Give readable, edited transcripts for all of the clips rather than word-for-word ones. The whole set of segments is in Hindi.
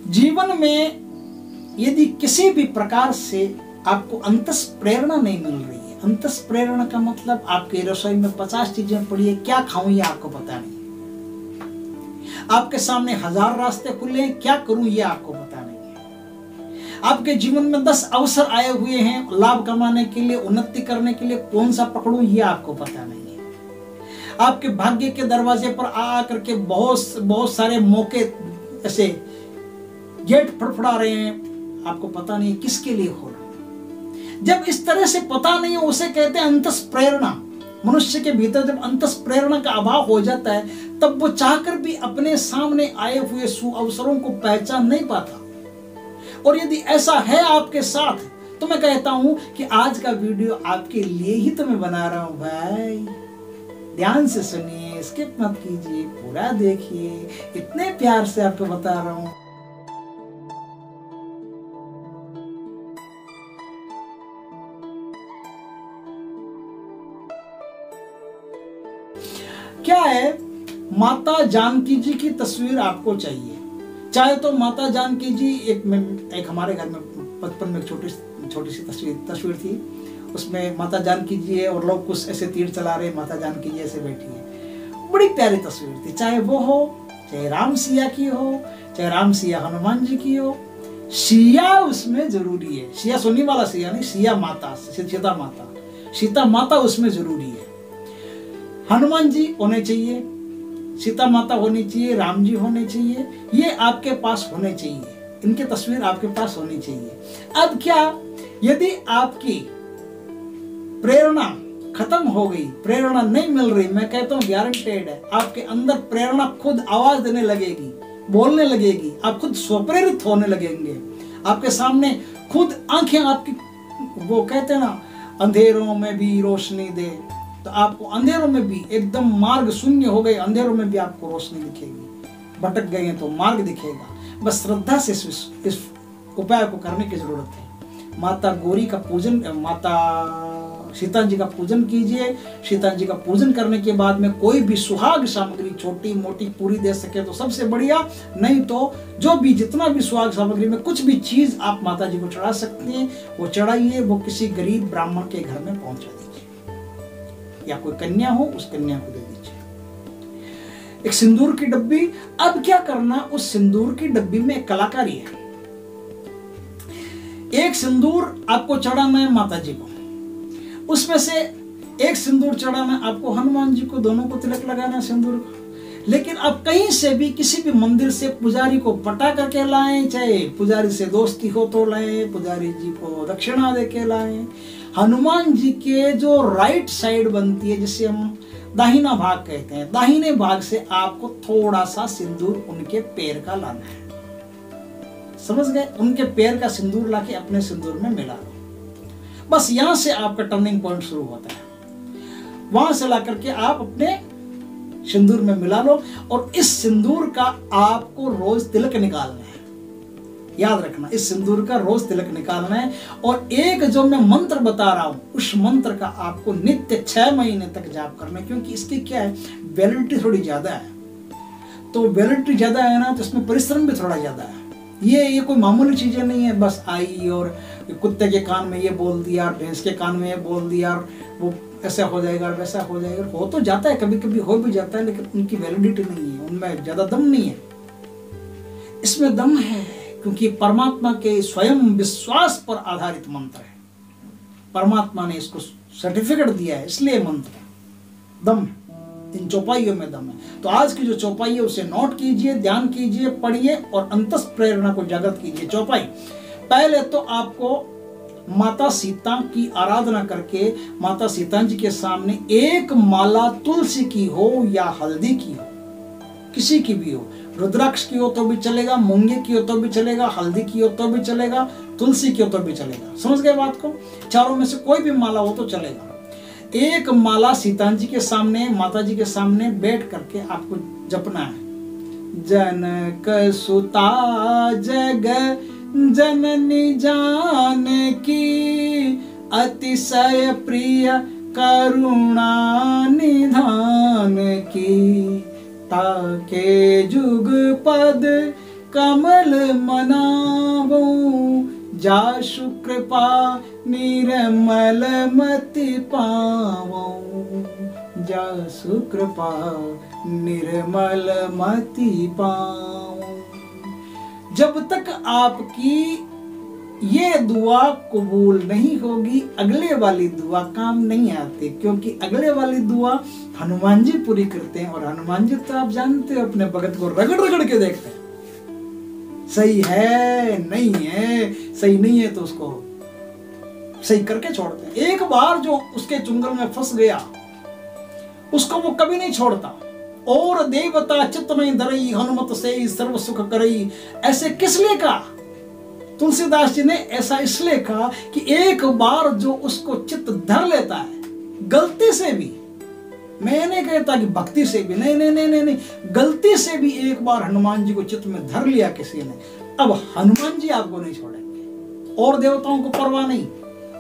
जीवन में यदि किसी भी प्रकार से आपको अंतस प्रेरणा नहीं मिल रही है, अंतस प्रेरणा का मतलब आपकी रसोई में 50 चीजें पड़ी है, क्या खाऊं ये आपको पता नहीं, आपके सामने 1000 रास्ते खुले हैं, क्या करूं ये आपको पता नहीं है, आपके जीवन में 10 अवसर आए हुए हैं लाभ कमाने के लिए, उन्नति करने के लिए, कौन सा पकड़ूं ये आपको पता नहीं है, आपके भाग्य के दरवाजे पर आ करके बहुत सारे मौके ऐसे गेट फड़फड़ा रहे हैं, आपको पता नहीं किसके लिए हो रहा है। जब इस तरह से पता नहीं है उसे कहते हैं अंतस प्रेरणा। मनुष्य के भीतर जब अंतस प्रेरणा का अभाव हो जाता है तब वो चाहकर भी अपने सामने आए हुए सुअवसरों को पहचान नहीं पाता। और यदि ऐसा है आपके साथ तो मैं कहता हूं कि आज का वीडियो आपके लिए ही तो मैं बना रहा हूं भाई। ध्यान से सुनिए, स्किप मत कीजिए, पूरा देखिए, इतने प्यार से आपको बता रहा हूं। क्या है, माता जानकी जी की तस्वीर आपको चाहिए। चाहे तो माता जानकी जी एक हमारे घर में बचपन में छोटी सी तस्वीर थी, उसमें माता जानकी जी है और लोग कुछ ऐसे तीर चला रहे, माता जानकी जी ऐसे बैठी है, बड़ी प्यारी तस्वीर थी। चाहे वो हो, चाहे राम सिया की हो, चाहे राम सिया हनुमान जी की हो, सिया उसमें जरूरी है। सिया सोनी वाला सिया नहीं, सिया माता, सीता माता उसमें जरूरी है। हनुमान जी होने चाहिए, सीता माता होनी चाहिए, राम जी होने चाहिए, ये आपके पास होने चाहिए, इनकी तस्वीर आपके पास होनी चाहिए। अब क्या, यदि आपकी प्रेरणा खत्म हो गई, प्रेरणा नहीं मिल रही, मैं कहता हूं गारंटेड है आपके अंदर प्रेरणा खुद आवाज देने लगेगी, बोलने लगेगी, आप खुद स्वप्रेरित होने लगेंगे, आपके सामने खुद आंखें आपकी, वो कहते हैं ना अंधेरों में भी रोशनी दे, तो आपको अंधेरों में भी एकदम मार्ग शून्य हो गए, अंधेरों में भी आपको रोशनी दिखेगी, भटक गए हैं तो मार्ग दिखेगा। बस श्रद्धा से इस उपाय को करने की जरूरत है। माता गौरी का पूजन, माता सीता जी का पूजन कीजिए। सीता जी का पूजन करने के बाद में कोई भी सुहाग सामग्री छोटी मोटी पूरी दे सके तो सबसे बढ़िया, नहीं तो जो भी जितना भी सुहाग सामग्री में कुछ भी चीज आप माता जी को चढ़ा सकते हैं वो चढ़ाइए, वो किसी गरीब ब्राह्मण के घर में पहुंचा दीजिए, या कोई कन्या हो उस कन्या को दे दीजिए। एक सिंदूर की डब्बी, अब क्या करना, उस सिंदूर की डब्बी में एक कलाकारी है। एक सिंदूर आपको चढ़ाना है माता जी को, उसमें से एक सिंदूर चढ़ाना आपको हनुमान जी को, दोनों को तिलक लगाना सिंदूर को। लेकिन आप कहीं से भी किसी भी मंदिर से पुजारी को पटा करके लाएं, चाहे पुजारी से दोस्ती हो तो लाएं, पुजारी जी को दक्षिणा दे के लाएं। हनुमान जी के जो राइट साइड बनती है, जिसे हम दाहिना भाग कहते हैं, दाहिने भाग से आपको थोड़ा सा सिंदूर उनके पैर का लाना है, समझ गए? उनके पैर का सिंदूर लाके अपने सिंदूर में मिला लो। बस यहां से आपका टर्निंग पॉइंट शुरू होता है, वहां से ला करके आप अपने सिंदूर में मिला लो। और इस सिंदूर का आपको रोज तिलक निकालना है, याद रखना, इस सिंदूर का रोज तिलक निकालना है। और एक जो मैं मंत्र बता रहा हूं उस मंत्र का आपको नित्य 6 महीने तक जाप करना है, क्योंकि इसकी क्या है, वैलिडिटी थोड़ी ज्यादा है। तो वैलिडिटी ज्यादा है ना, तो इसमें परिश्रम भी थोड़ा ज्यादा है। ये कोई मामूली चीजें नहीं है, बस आई और कुत्ते के कान में ये बोल दिया और भैंस के कान में ये बोल दिया और वो ऐसा हो जाएगा वैसा हो जाएगा। हो तो जाता है, कभी कभी हो भी जाता है, लेकिन उनकी वैलिडिटी नहीं है, उनमें ज्यादा दम नहीं है। इसमें दम है क्योंकि परमात्मा के स्वयं विश्वास पर आधारित मंत्र है, परमात्मा ने इसको सर्टिफिकेट दिया है, इसलिए मंत्र दम, इन चौपाइयों में दम है। तो आज की जो चौपाई है उसे नोट कीजिए, ध्यान कीजिए, पढ़िए और अंतस प्रेरणा को जागृत कीजिए। चौपाई, पहले तो आपको माता सीता की आराधना करके माता सीता जी के सामने एक माला तुलसी की हो या हल्दी की हो, किसी की भी हो, रुद्राक्ष की हो तो भी चलेगा, मूंगे की हो तो भी चलेगा, हल्दी की हो तो भी चलेगा, तुलसी की हो तो भी चलेगा। समझ गए बात को? चारों में से कोई भी माला हो तो चलेगा। एक माला सीता जी के सामने, माता जी के सामने बैठ करके आपको जपना है। जनक सुता जग जननी जानकी, अतिशय प्रिय करुणा निधान की, ताके जुग पद कमल मनावो, जासु कृपा निर्मल मति पावो, जासु कृपा निर्मल मति पावो। जब तक आपकी ये दुआ कबूल नहीं होगी, अगले वाली दुआ काम नहीं आती, क्योंकि अगले वाली दुआ हनुमान जी पूरी करते हैं। और हनुमान जी तो आप जानते हो अपने भगत को रगड़ रगड़ के देखते हैं, सही है नहीं है, सही नहीं है तो उसको सही करके छोड़ते हैं। एक बार जो उसके चुंगल में फंस गया उसको वो कभी नहीं छोड़ता। और देवता चित्त नहीं धरई, हनुमत से सर्व सुख करई, ऐसे किस लिए कहा? तुलसीदास जी ने ऐसा इसलिए कहा कि एक बार जो उसको चित्त धर लेता है, गलती से भी, मैं नहीं कहता कि भक्ति से भी, नहीं नहीं नहीं नहीं नहीं, गलती से भी एक बार हनुमान जी को चित्त में धर लिया किसी ने, अब हनुमान जी आपको नहीं छोड़ेंगे। और देवताओं को परवाह नहीं,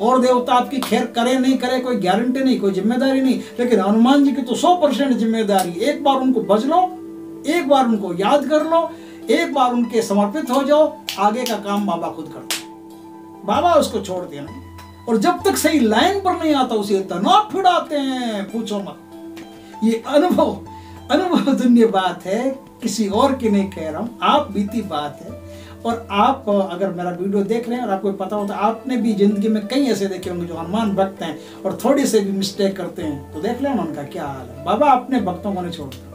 और देवता आपकी खैर करे नहीं करे कोई गारंटी नहीं, कोई जिम्मेदारी नहीं, लेकिन हनुमान जी की तो 100% जिम्मेदारी। एक बार उनको भज लो, एक बार उनको याद कर लो, एक बार उनके समर्पित हो जाओ, आगे का काम बाबा खुद करते हैं, बाबा उसको छोड़ते नहीं। और जब तक सही लाइन पर नहीं आता उसे इतना फिड़ाते हैं, पूछो मत। ये अनुभव दुनिया बात है, किसी और की नहीं कह रहा हूं, आप बीती बात है। और आप अगर मेरा वीडियो देख रहे हैं और आपको पता होता है, आपने भी जिंदगी में कई ऐसे देखे होंगे जो हनुमान भक्त हैं और थोड़ी से भी मिस्टेक करते हैं, तो देख लेना उनका क्या हाल है। बाबा अपने भक्तों को नहीं छोड़ता।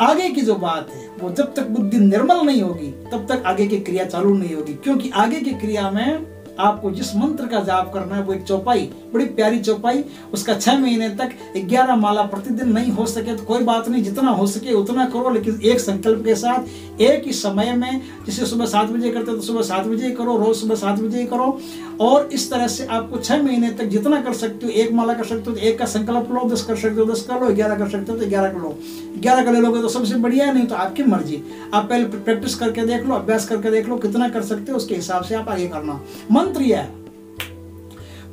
आगे की जो बात है वो जब तक बुद्धि निर्मल नहीं होगी तब तक आगे की क्रिया चालू नहीं होगी, क्योंकि आगे की क्रिया में आपको जिस मंत्र का जाप करना है वो एक चौपाई, बड़ी प्यारी चौपाई, उसका 6 महीने तक 11 माला प्रतिदिन नहीं हो सके तो कोई बात नहीं, जितना हो सके उतना करो, लेकिन एक संकल्प के साथ एक ही समय में, जिसे सुबह 7 बजे करते तो सुबह 7 बजे ही करो, रोज सुबह 7 बजे ही करो। और इस तरह से आपको 6 महीने तक जितना कर सकते हो, 1 माला कर सकते हो तो 1 का संकल्प लो, 10 कर सकते हो 10 कर लो, 11 कर सकते हो तो 11 कर लो। 11 कर लोगे तो सबसे बढ़िया है, नहीं तो आपकी मर्जी। आप पहले प्रैक्टिस करके देख लो, अभ्यास करके देख लो कितना कर सकते हो, उसके हिसाब से आप आगे करना। मंत्र यह है,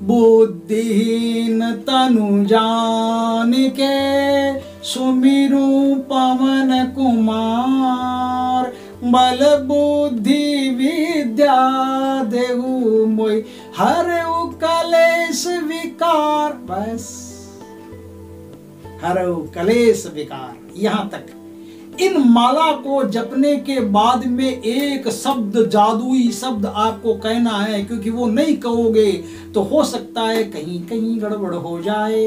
बुद्धिहीन तनु जान के सुमिरु पवन कुमार, बल बुद्धि विद्या देहु मोय हरऊ कलेश विकार। बस हरऊ कलेश विकार, यहां तक। इन माला को जपने के बाद में एक शब्द, जादुई शब्द आपको कहना है, क्योंकि वो नहीं कहोगे तो हो सकता है कहीं कहीं गड़बड़ हो जाए।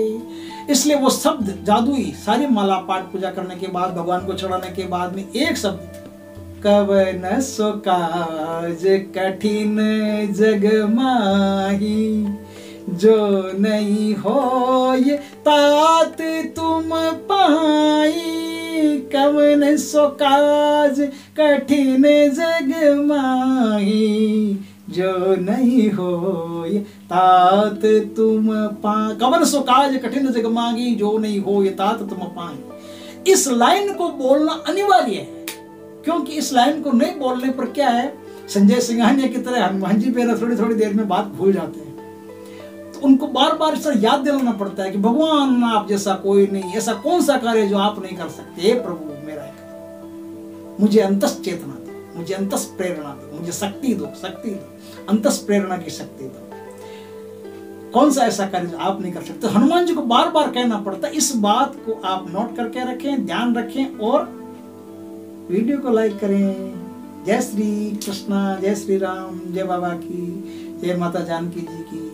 इसलिए वो शब्द जादुई, सारी माला पाठ पूजा करने के बाद, भगवान को चढ़ाने के बाद में एक शब्द, कवन सो काज कठिन जग माही, जो नहीं होय तात तुम पाई, कवन सो काज कठिन जग माही, जो नहीं होय तात तुम पाई, कवन सो काज कठिन जग माही, जो नहीं होय तात तुम पाई। इस लाइन को बोलना अनिवार्य है, क्योंकि इस लाइन को नहीं बोलने पर क्या है, संजय सिंघानिया की तरह हनुमान जी पे थोड़ी थोड़ी देर में बात भूल जाते हैं। उनको बार बार इस याद दिलाना पड़ता है कि भगवान आप जैसा कोई नहीं, ऐसा कौन सा कार्य जो आप नहीं कर सकते। हे प्रभु मेरा एक, मुझे अंतस चेतना दो, मुझे अंतस प्रेरणा दो, मुझे शक्ति दो, शक्ति दो, अंतस प्रेरणा की शक्ति दो। कौन सा ऐसा कार्य जो आप नहीं कर सकते। हनुमान जी को बार बार कहना पड़ता है। इस बात को आप नोट करके रखें, ध्यान रखें और वीडियो को लाइक करें। जय श्री कृष्णा, जय श्री राम, जय बाबा की, जय माता जानकी जी की।